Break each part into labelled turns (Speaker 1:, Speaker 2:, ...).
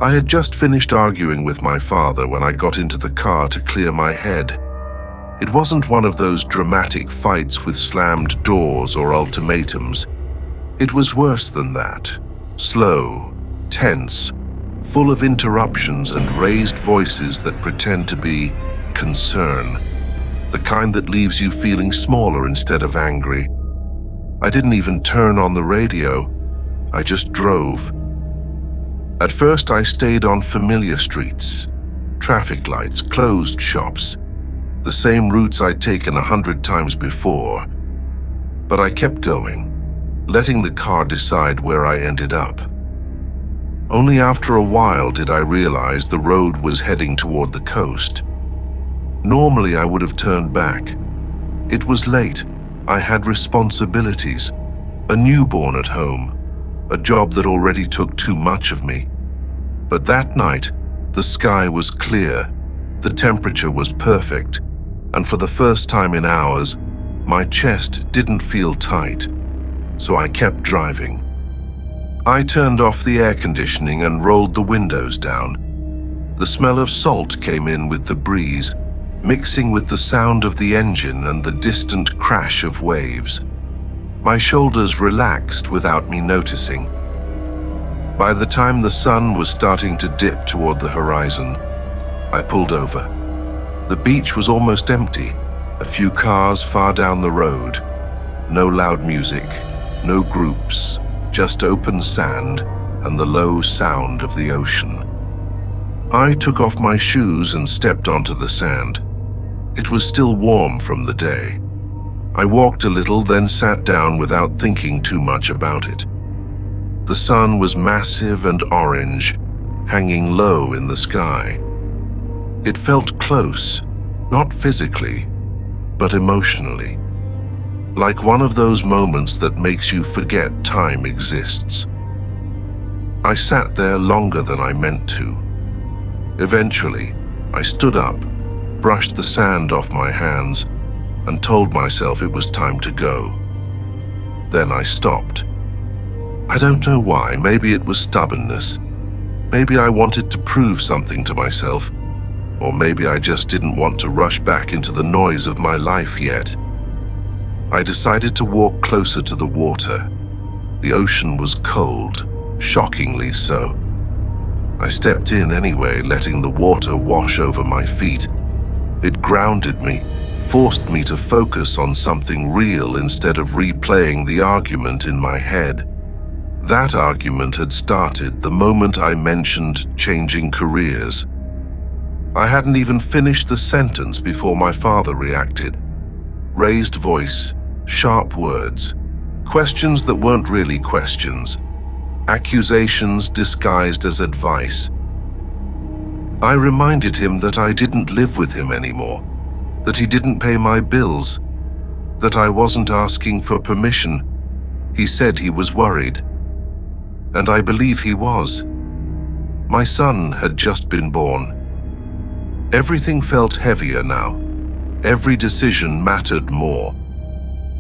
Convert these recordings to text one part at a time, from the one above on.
Speaker 1: I had just finished arguing with my father when I got into the car to clear my head. It wasn't one of those dramatic fights with slammed doors or ultimatums. It was worse than that. Slow, tense, full of interruptions and raised voices that pretend to be concern. The kind that leaves you feeling smaller instead of angry. I didn't even turn on the radio. I just drove. At first, I stayed on familiar streets, traffic lights, closed shops, the same routes I'd taken 100 times before. But I kept going, letting the car decide where I ended up. Only after a while did I realize the road was heading toward the coast. Normally, I would have turned back. It was late. I had responsibilities, a newborn at home, a job that already took too much of me. But that night, the sky was clear, the temperature was perfect, and for the first time in hours, my chest didn't feel tight, so I kept driving. I turned off the air conditioning and rolled the windows down. The smell of salt came in with the breeze, mixing with the sound of the engine and the distant crash of waves. My shoulders relaxed without me noticing. By the time the sun was starting to dip toward the horizon, I pulled over. The beach was almost empty, a few cars far down the road. No loud music, no groups, just open sand and the low sound of the ocean. I took off my shoes and stepped onto the sand. It was still warm from the day. I walked a little, then sat down without thinking too much about it. The sun was massive and orange, hanging low in the sky. It felt close, not physically, but emotionally. Like one of those moments that makes you forget time exists. I sat there longer than I meant to. Eventually, I stood up, brushed the sand off my hands, and told myself it was time to go. Then I stopped. I don't know why. Maybe it was stubbornness. Maybe I wanted to prove something to myself. Or maybe I just didn't want to rush back into the noise of my life yet. I decided to walk closer to the water. The ocean was cold, shockingly so. I stepped in anyway, letting the water wash over my feet. It grounded me, forced me to focus on something real instead of replaying the argument in my head. That argument had started the moment I mentioned changing careers. I hadn't even finished the sentence before my father reacted. Raised voice, sharp words, questions that weren't really questions, accusations disguised as advice. I reminded him that I didn't live with him anymore, that he didn't pay my bills, that I wasn't asking for permission. He said he was worried. And I believe he was. My son had just been born. Everything felt heavier now. Every decision mattered more.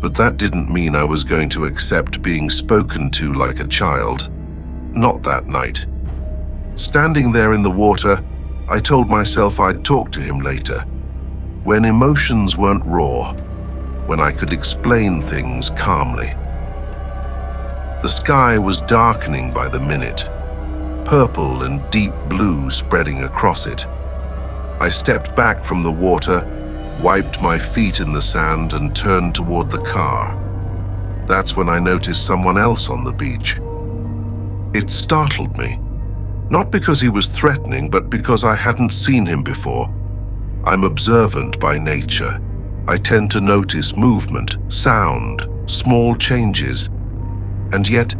Speaker 1: But that didn't mean I was going to accept being spoken to like a child. Not that night. Standing there in the water, I told myself I'd talk to him later, when emotions weren't raw, when I could explain things calmly. The sky was darkening by the minute, purple and deep blue spreading across it. I stepped back from the water, wiped my feet in the sand, and turned toward the car. That's when I noticed someone else on the beach. It startled me, not because he was threatening, but because I hadn't seen him before. I'm observant by nature. I tend to notice movement, sound, small changes. And yet,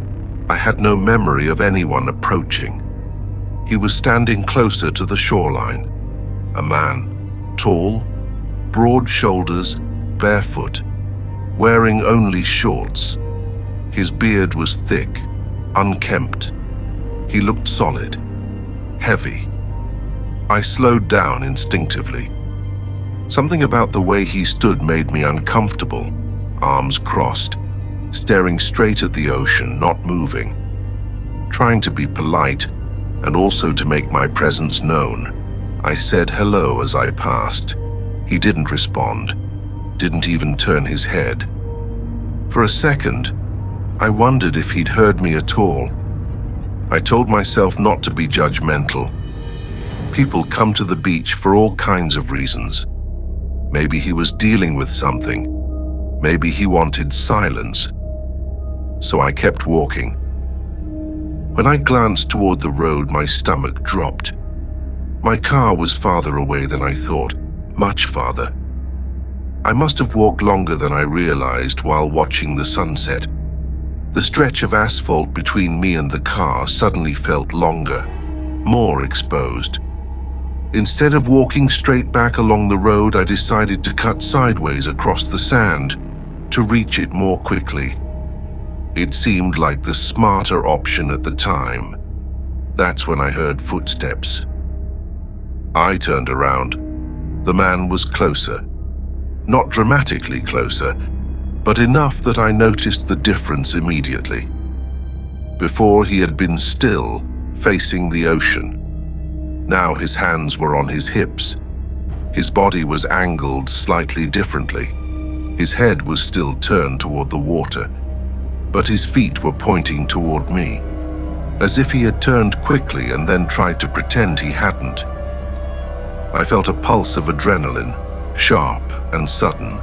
Speaker 1: I had no memory of anyone approaching. He was standing closer to the shoreline. A man, tall, broad shoulders, barefoot, wearing only shorts. His beard was thick, unkempt. He looked solid, heavy. I slowed down instinctively. Something about the way he stood made me uncomfortable, arms crossed, staring straight at the ocean, not moving. Trying to be polite, and also to make my presence known. I said hello as I passed. He didn't respond, didn't even turn his head. For a second, I wondered if he'd heard me at all. I told myself not to be judgmental. People come to the beach for all kinds of reasons. Maybe he was dealing with something. Maybe he wanted silence. So I kept walking. When I glanced toward the road, my stomach dropped. My car was farther away than I thought, much farther. I must have walked longer than I realized while watching the sunset. The stretch of asphalt between me and the car suddenly felt longer, more exposed. Instead of walking straight back along the road, I decided to cut sideways across the sand to reach it more quickly. It seemed like the smarter option at the time. That's when I heard footsteps. I turned around. The man was closer. Not dramatically closer, but enough that I noticed the difference immediately. Before, he had been still, facing the ocean. Now his hands were on his hips. His body was angled slightly differently. His head was still turned toward the water, but his feet were pointing toward me, as if he had turned quickly and then tried to pretend he hadn't. I felt a pulse of adrenaline, sharp and sudden.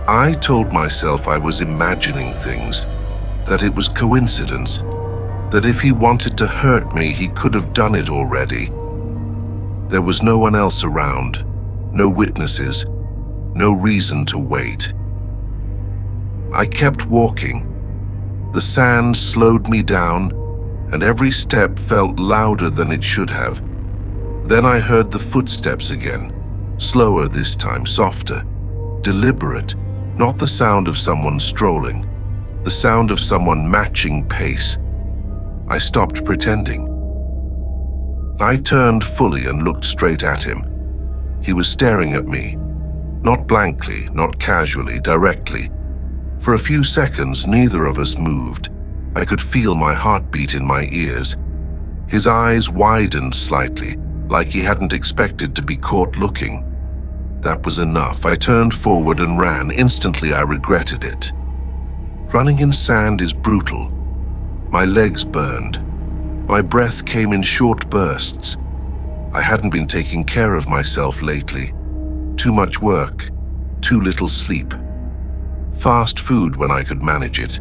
Speaker 1: I told myself I was imagining things, that it was coincidence, that if he wanted to hurt me, he could have done it already. There was no one else around, no witnesses, no reason to wait. I kept walking. The sand slowed me down, and every step felt louder than it should have. Then I heard the footsteps again, slower this time, softer, deliberate, not the sound of someone strolling, the sound of someone matching pace. I stopped pretending. I turned fully and looked straight at him. He was staring at me, not blankly, not casually, directly. For a few seconds, neither of us moved. I could feel my heartbeat in my ears. His eyes widened slightly, like he hadn't expected to be caught looking. That was enough. I turned forward and ran. Instantly, I regretted it. Running in sand is brutal. My legs burned. My breath came in short bursts. I hadn't been taking care of myself lately. Too much work, too little sleep. Fast food when I could manage it.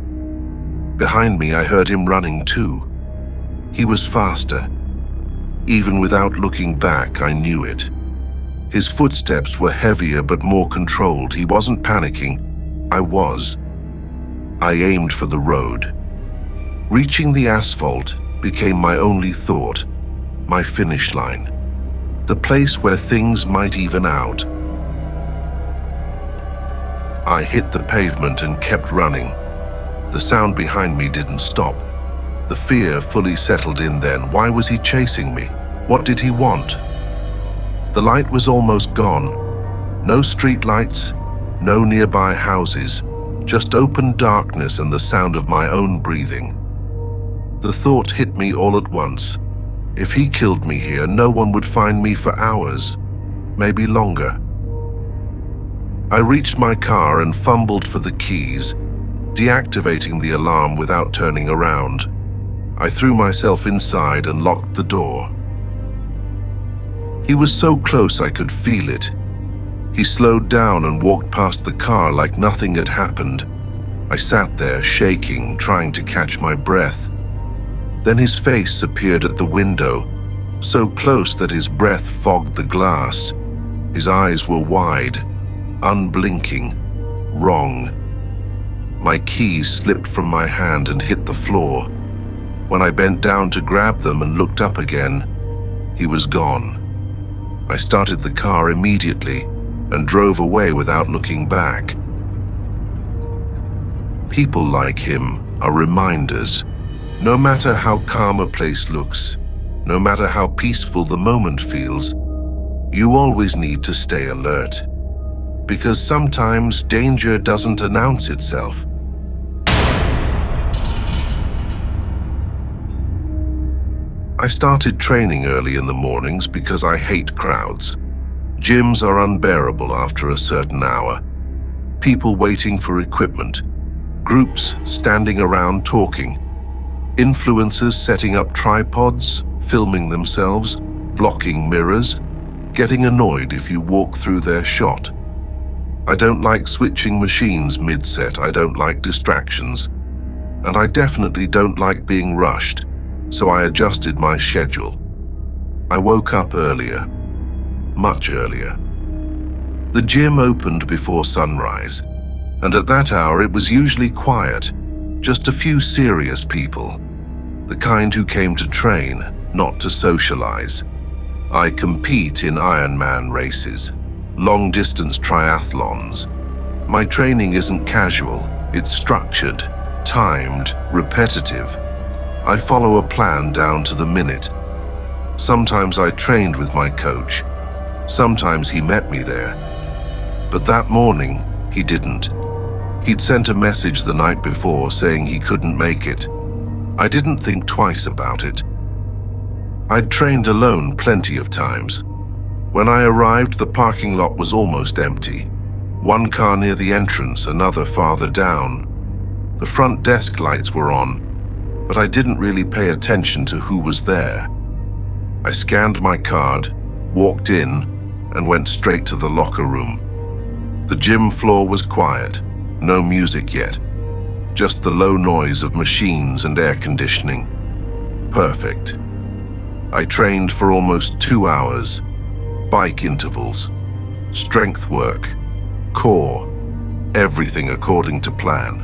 Speaker 1: Behind me, I heard him running too. He was faster. Even without looking back, I knew it. His footsteps were heavier but more controlled. He wasn't panicking. I was. I aimed for the road. Reaching the asphalt became my only thought, my finish line, the place where things might even out. I hit the pavement and kept running. The sound behind me didn't stop. The fear fully settled in then. Why was he chasing me? What did he want? The light was almost gone. No street lights, no nearby houses, just open darkness and the sound of my own breathing. The thought hit me all at once. If he killed me here, no one would find me for hours, maybe longer. I reached my car and fumbled for the keys, deactivating the alarm without turning around. I threw myself inside and locked the door. He was so close I could feel it. He slowed down and walked past the car like nothing had happened. I sat there, shaking, trying to catch my breath. Then his face appeared at the window, so close that his breath fogged the glass. His eyes were wide, unblinking, wrong. My keys slipped from my hand and hit the floor. When I bent down to grab them and looked up again, he was gone. I started the car immediately and drove away without looking back. People like him are reminders. No matter how calm a place looks, no matter how peaceful the moment feels, you always need to stay alert. Because sometimes danger doesn't announce itself. I started training early in the mornings because I hate crowds. Gyms are unbearable after a certain hour. People waiting for equipment, groups standing around talking, influencers setting up tripods, filming themselves, blocking mirrors, getting annoyed if you walk through their shot. I don't like switching machines mid-set. I don't like distractions. And I definitely don't like being rushed, so I adjusted my schedule. I woke up earlier, much earlier. The gym opened before sunrise, and at that hour it was usually quiet, just a few serious people, the kind who came to train, not to socialize. I compete in Ironman races, long-distance triathlons. My training isn't casual, it's structured, timed, repetitive. I follow a plan down to the minute. Sometimes I trained with my coach. Sometimes he met me there. But that morning, he didn't. He'd sent a message the night before saying he couldn't make it. I didn't think twice about it. I'd trained alone plenty of times. When I arrived, the parking lot was almost empty. One car near the entrance, another farther down. The front desk lights were on, but I didn't really pay attention to who was there. I scanned my card, walked in, and went straight to the locker room. The gym floor was quiet, no music yet, just the low noise of machines and air conditioning. Perfect. I trained for almost 2 hours. Bike intervals, strength work, core, everything according to plan.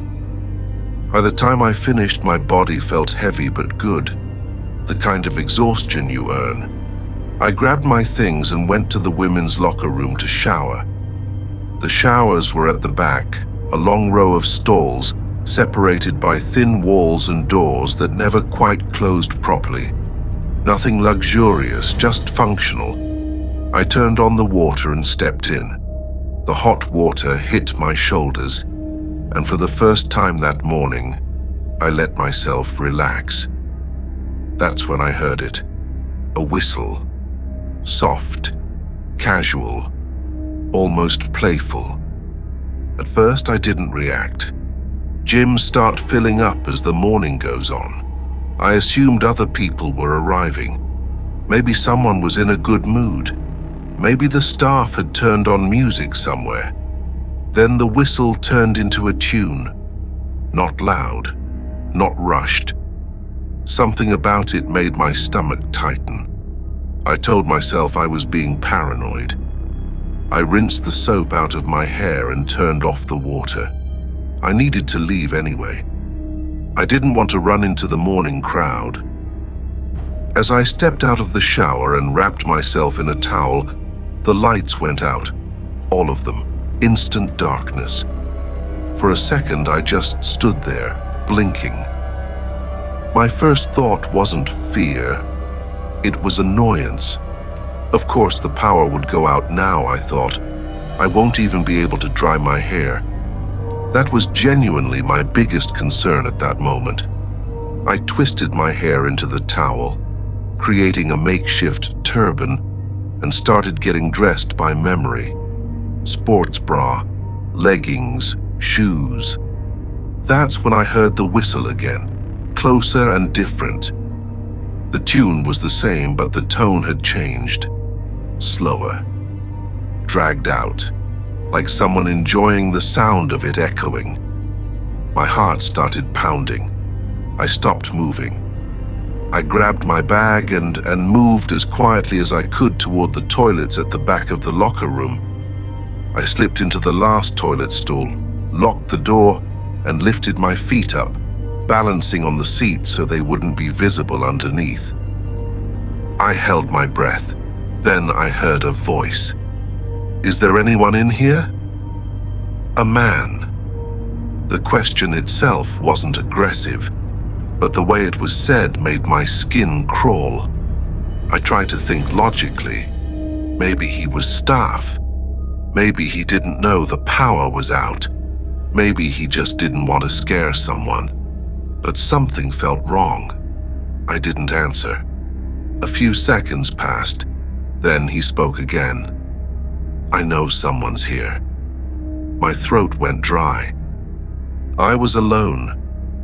Speaker 1: By the time I finished, my body felt heavy but good, the kind of exhaustion you earn. I grabbed my things and went to the women's locker room to shower. The showers were at the back, a long row of stalls separated by thin walls and doors that never quite closed properly. Nothing luxurious, just functional. I turned on the water and stepped in. The hot water hit my shoulders, and for the first time that morning, I let myself relax. That's when I heard it. A whistle. Soft, casual, almost playful. At first, I didn't react. Gyms start filling up as the morning goes on. I assumed other people were arriving. Maybe someone was in a good mood. Maybe the staff had turned on music somewhere. Then the whistle turned into a tune. Not loud, not rushed. Something about it made my stomach tighten. I told myself I was being paranoid. I rinsed the soap out of my hair and turned off the water. I needed to leave anyway. I didn't want to run into the morning crowd. As I stepped out of the shower and wrapped myself in a towel, the lights went out, all of them, instant darkness. For a second, I just stood there, blinking. My first thought wasn't fear, it was annoyance. Of course, the power would go out now, I thought. I won't even be able to dry my hair. That was genuinely my biggest concern at that moment. I twisted my hair into the towel, creating a makeshift turban, and started getting dressed by memory. Sports bra, leggings, shoes. That's when I heard the whistle again, closer and different. The tune was the same, but the tone had changed. Slower, dragged out, like someone enjoying the sound of it echoing. My heart started pounding. I stopped moving. I grabbed my bag and moved as quietly as I could toward the toilets at the back of the locker room. I slipped into the last toilet stall, locked the door, and lifted my feet up, balancing on the seat so they wouldn't be visible underneath. I held my breath. Then I heard a voice. "Is there anyone in here?" A man. The question itself wasn't aggressive, but the way it was said made my skin crawl. I tried to think logically. Maybe he was staff. Maybe he didn't know the power was out. Maybe he just didn't want to scare someone. But something felt wrong. I didn't answer. A few seconds passed. Then he spoke again. "I know someone's here." My throat went dry. I was alone.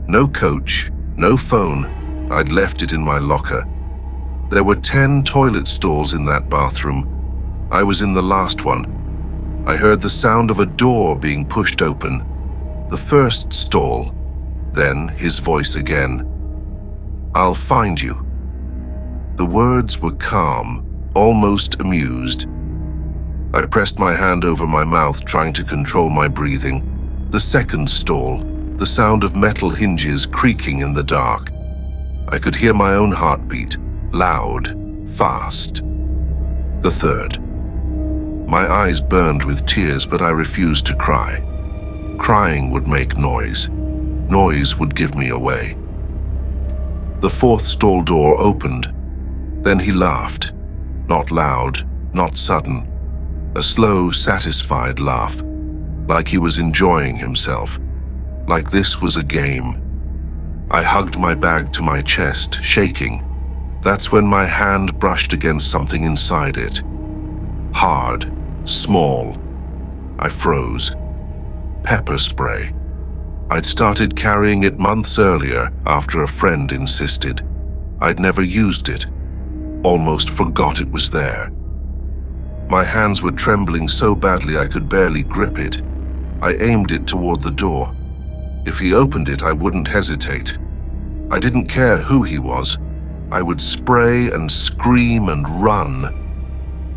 Speaker 1: No coach, no phone. I'd left it in my locker. There were 10 toilet stalls in that bathroom. I was in the last one. I heard the sound of a door being pushed open. The first stall. Then his voice again. "I'll find you." The words were calm, almost amused. I pressed my hand over my mouth, trying to control my breathing. The second stall, the sound of metal hinges creaking in the dark. I could hear my own heartbeat, loud, fast. The third. My eyes burned with tears, but I refused to cry. Crying would make noise. Noise would give me away. The fourth stall door opened. Then he laughed. Not loud, not sudden. A slow, satisfied laugh. Like he was enjoying himself. Like this was a game. I hugged my bag to my chest, shaking. That's when my hand brushed against something inside it. Hard, small. I froze. Pepper spray. I'd started carrying it months earlier after a friend insisted. I'd never used it. Almost forgot it was there. My hands were trembling so badly I could barely grip it. I aimed it toward the door. If he opened it, I wouldn't hesitate. I didn't care who he was. I would spray and scream and run.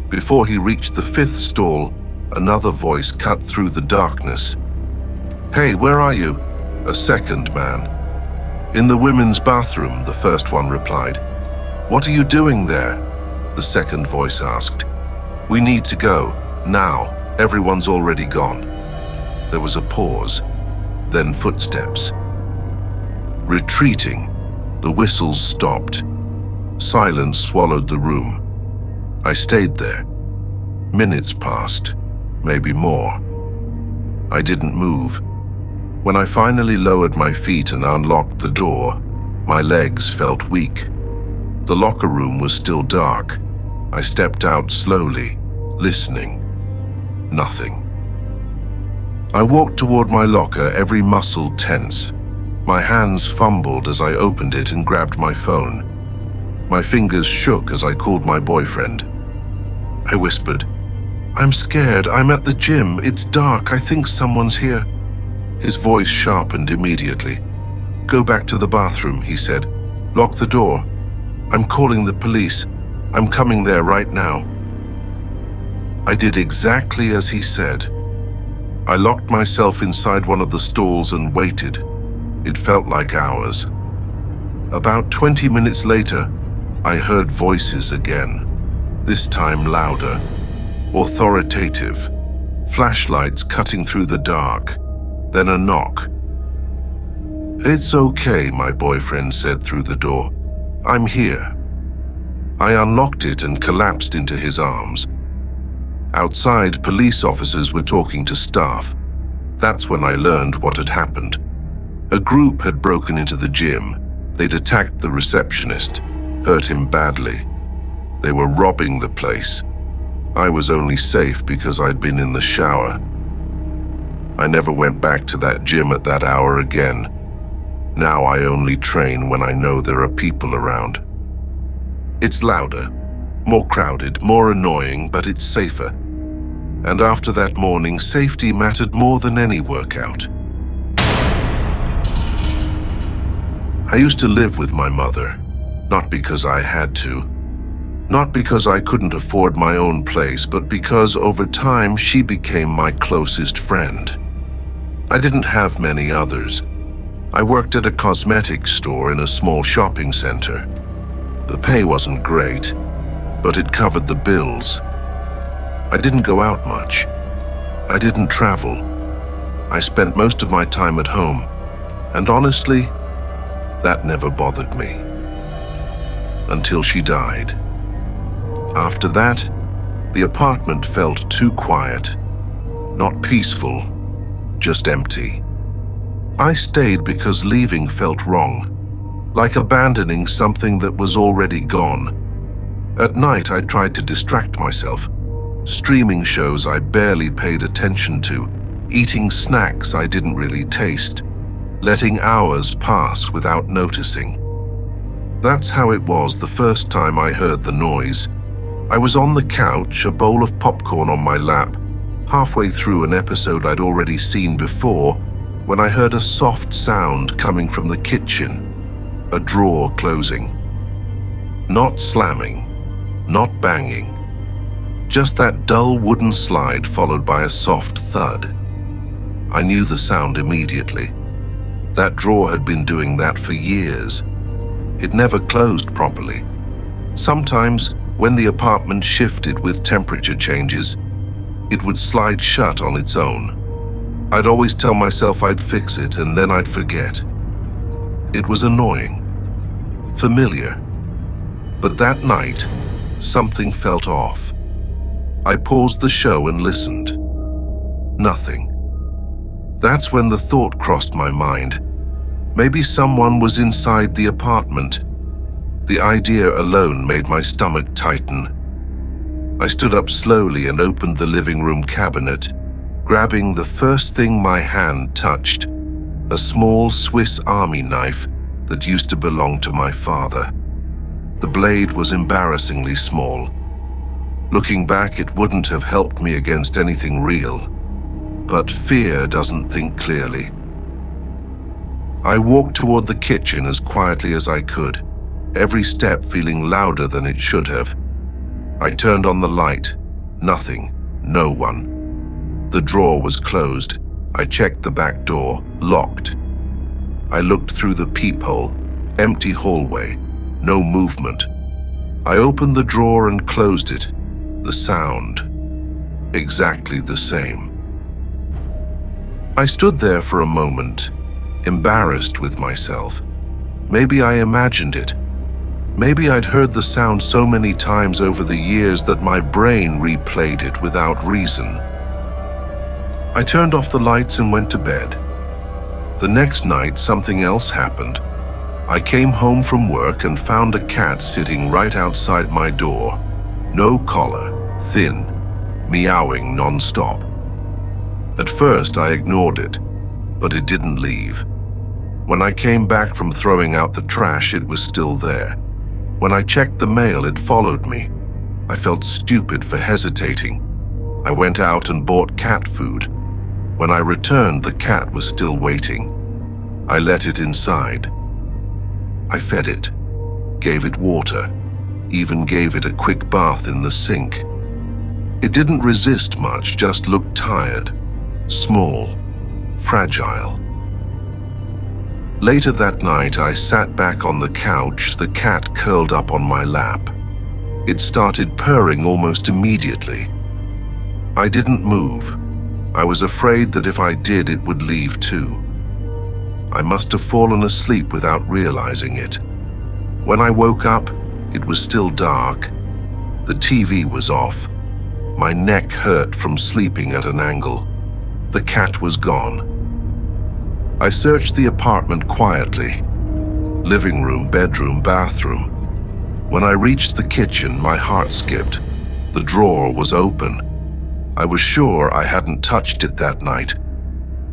Speaker 1: Before he reached the fifth stall, another voice cut through the darkness. "Hey, where are you?" A second man. "In the women's bathroom," the first one replied. "What are you doing there?" the second voice asked. "We need to go, now. Everyone's already gone." There was a pause, then footsteps. Retreating, the whistles stopped. Silence swallowed the room. I stayed there. Minutes passed, maybe more. I didn't move. When I finally lowered my feet and unlocked the door, my legs felt weak. The locker room was still dark. I stepped out slowly, listening. Nothing. I walked toward my locker, every muscle tense. My hands fumbled as I opened it and grabbed my phone. My fingers shook as I called my boyfriend. I whispered, "I'm scared. I'm at the gym. It's dark. I think someone's here." His voice sharpened immediately. "Go back to the bathroom," he said. "Lock the door. I'm calling the police. I'm coming there right now." I did exactly as he said. I locked myself inside one of the stalls and waited. It felt like hours. About 20 minutes later, I heard voices again, this time louder, authoritative, flashlights cutting through the dark, then a knock. "It's okay," my boyfriend said through the door. "I'm here." I unlocked it and collapsed into his arms. Outside, police officers were talking to staff. That's when I learned what had happened. A group had broken into the gym. They'd attacked the receptionist, hurt him badly. They were robbing the place. I was only safe because I'd been in the shower. I never went back to that gym at that hour again. Now I only train when I know there are people around. It's louder, more crowded, more annoying, but it's safer. And after that morning, safety mattered more than any workout. I used to live with my mother, not because I had to. Not because I couldn't afford my own place, but because over time she became my closest friend. I didn't have many others. I worked at a cosmetics store in a small shopping center. The pay wasn't great, but it covered the bills. I didn't go out much. I didn't travel. I spent most of my time at home, and honestly, that never bothered me. Until she died. After that, the apartment felt too quiet. Not peaceful, just empty. I stayed because leaving felt wrong, like abandoning something that was already gone. At night, I tried to distract myself, streaming shows I barely paid attention to, eating snacks I didn't really taste, letting hours pass without noticing. That's how it was the first time I heard the noise. I was on the couch, a bowl of popcorn on my lap, halfway through an episode I'd already seen before, when I heard a soft sound coming from the kitchen, a drawer closing. Not slamming, not banging, just that dull wooden slide followed by a soft thud. I knew the sound immediately. That drawer had been doing that for years. It never closed properly. Sometimes, when the apartment shifted with temperature changes, it would slide shut on its own. I'd always tell myself I'd fix it and then I'd forget. It was annoying, familiar, but that night, something felt off. I paused the show and listened. Nothing. That's when the thought crossed my mind. Maybe someone was inside the apartment. The idea alone made my stomach tighten. I stood up slowly and opened the living room cabinet, grabbing the first thing my hand touched, a small Swiss Army knife that used to belong to my father. The blade was embarrassingly small. Looking back, it wouldn't have helped me against anything real, but fear doesn't think clearly. I walked toward the kitchen as quietly as I could, every step feeling louder than it should have. I turned on the light. Nothing. No one. The drawer was closed. I checked the back door. Locked. I looked through the peephole. Empty hallway. No movement. I opened the drawer and closed it. The sound. Exactly the same. I stood there for a moment, embarrassed with myself. Maybe I imagined it. Maybe I'd heard the sound so many times over the years that my brain replayed it without reason. I turned off the lights and went to bed. The next night, something else happened. I came home from work and found a cat sitting right outside my door. No collar, thin, meowing non-stop. At first, I ignored it, but it didn't leave. When I came back from throwing out the trash, it was still there. When I checked the mail, it followed me. I felt stupid for hesitating. I went out and bought cat food. When I returned, the cat was still waiting. I let it inside. I fed it, gave it water, even gave it a quick bath in the sink. It didn't resist much, just looked tired, small, fragile. Later that night, I sat back on the couch, the cat curled up on my lap. It started purring almost immediately. I didn't move. I was afraid that if I did, it would leave too. I must have fallen asleep without realizing it. When I woke up, it was still dark. The TV was off. My neck hurt from sleeping at an angle. The cat was gone. I searched the apartment quietly. Living room, bedroom, bathroom. When I reached the kitchen, my heart skipped. The drawer was open. I was sure I hadn't touched it that night.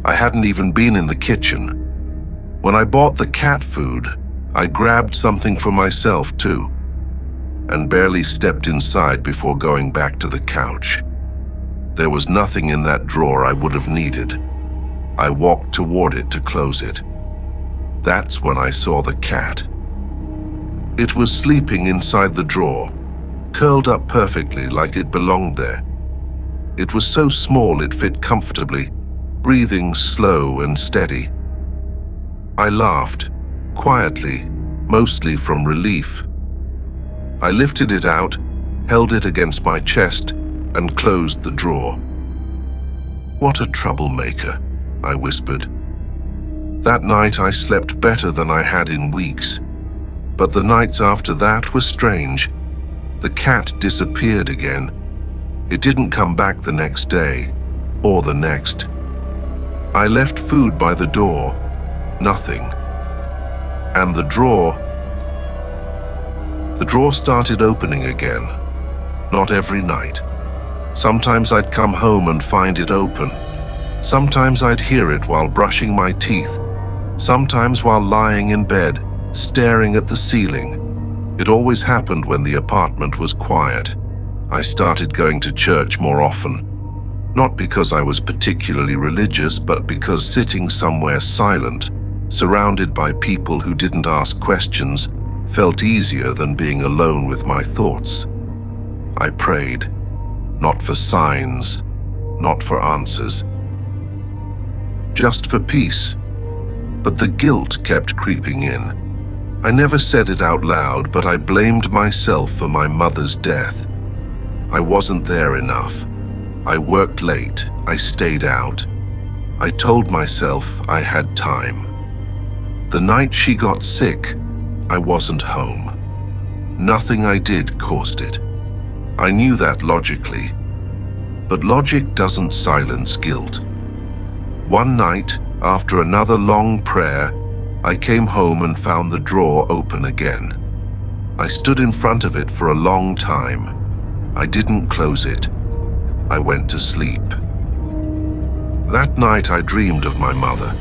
Speaker 1: I hadn't even been in the kitchen. When I bought the cat food, I grabbed something for myself too, and barely stepped inside before going back to the couch. There was nothing in that drawer I would have needed. I walked toward it to close it. That's when I saw the cat. It was sleeping inside the drawer, curled up perfectly like it belonged there. It was so small it fit comfortably, breathing slow and steady. I laughed, quietly, mostly from relief. I lifted it out, held it against my chest, and closed the drawer. "What a troublemaker," I whispered. That night I slept better than I had in weeks, but the nights after that were strange. The cat disappeared again. It didn't come back the next day, or the next. I left food by the door. Nothing. And the drawer, The drawer started opening again. Not every night. Sometimes I'd come home and find it open. Sometimes I'd hear it while brushing my teeth. Sometimes while lying in bed, staring at the ceiling. It always happened when the apartment was quiet. I started going to church more often. Not because I was particularly religious, but because sitting somewhere silent, surrounded by people who didn't ask questions, felt easier than being alone with my thoughts. I prayed, not for signs, not for answers, just for peace. But the guilt kept creeping in. I never said it out loud, but I blamed myself for my mother's death. I wasn't there enough. I worked late. I stayed out. I told myself I had time. The night she got sick, I wasn't home. Nothing I did caused it. I knew that logically. But logic doesn't silence guilt. One night, after another long prayer, I came home and found the drawer open again. I stood in front of it for a long time. I didn't close it. I went to sleep. That night I dreamed of my mother.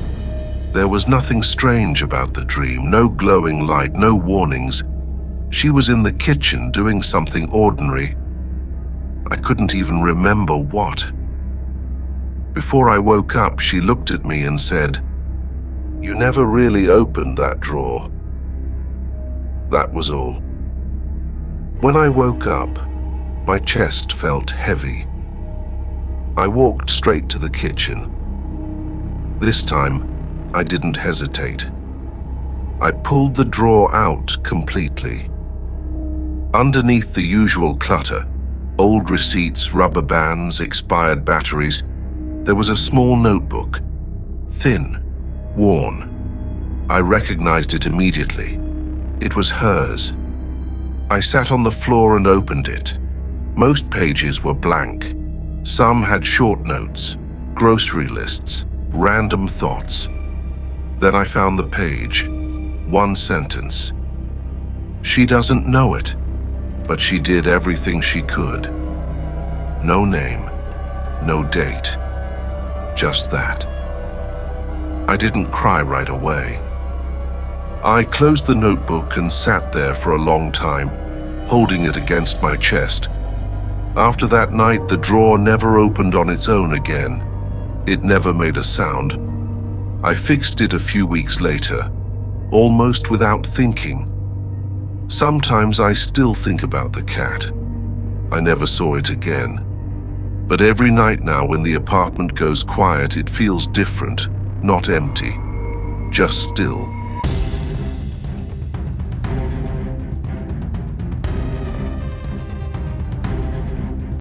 Speaker 1: There was nothing strange about the dream, no glowing light, no warnings. She was in the kitchen doing something ordinary. I couldn't even remember what. Before I woke up, she looked at me and said, "You never really opened that drawer." That was all. When I woke up, my chest felt heavy. I walked straight to the kitchen. This time, I didn't hesitate. I pulled the drawer out completely. Underneath the usual clutter, old receipts, rubber bands, expired batteries, there was a small notebook, thin, worn. I recognized it immediately. It was hers. I sat on the floor and opened it. Most pages were blank. Some had short notes, grocery lists, random thoughts. Then I found the page. One sentence. "She doesn't know it, but she did everything she could." No name, no date, just that. I didn't cry right away. I closed the notebook and sat there for a long time, holding it against my chest. After that night, the drawer never opened on its own again. It never made a sound. I fixed it a few weeks later, almost without thinking. Sometimes I still think about the cat. I never saw it again. But every night now when the apartment goes quiet, it feels different, not empty, just still.